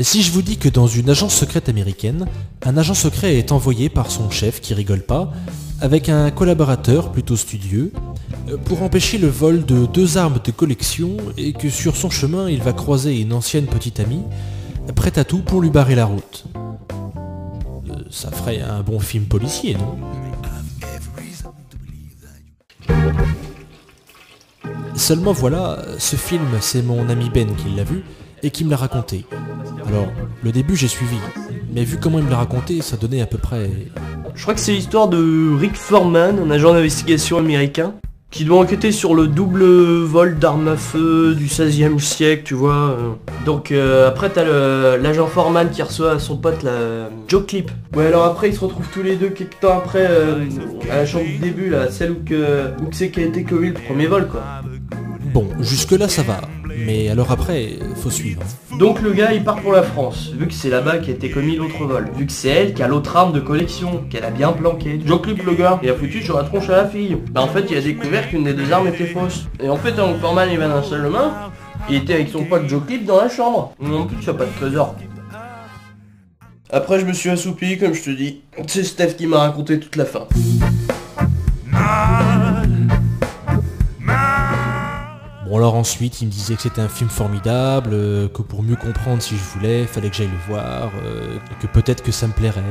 Si je vous dis que dans une agence secrète américaine, un agent secret est envoyé par son chef, qui rigole pas, avec un collaborateur plutôt studieux, pour empêcher le vol de 2 armes de collection et que sur son chemin il va croiser une ancienne petite amie, prête à tout pour lui barrer la route. Ça ferait un bon film policier, non ? Seulement voilà, ce film c'est mon ami Ben qui l'a vu et qui me l'a raconté. Alors, le début j'ai suivi, mais vu comment il me l'a raconté, ça donnait à peu près... Je crois que c'est l'histoire de Rick Foreman, un agent d'investigation américain, qui doit enquêter sur le double vol d'armes à feu du XVIe siècle, tu vois. Donc après t'as l'agent Foreman qui reçoit son pote la Joe Clip. Ouais, alors après ils se retrouvent tous les deux quelques temps après à la chambre du début, là, celle où c'est qui a été commis le premier vol, quoi. Bon, jusque là ça va, mais alors après, faut suivre. Donc le gars il part pour la France, vu que c'est là-bas qu'a été commis l'autre vol, vu que c'est elle qui a l'autre arme de collection, qu'elle a bien planqué. Joe Clip le gars, il a foutu sur la tronche à la fille. Bah en fait il a découvert qu'une des 2 armes était fausse. Et en fait un Foreman il va d'un seul main, il était avec son pote Joe Clip dans la chambre. En plus il n'y a pas de trésor. Après je me suis assoupi comme je te dis, c'est Steph qui m'a raconté toute la fin. Bon alors ensuite il me disait que c'était un film formidable, que pour mieux comprendre si je voulais, fallait que j'aille le voir, que peut-être que ça me plairait.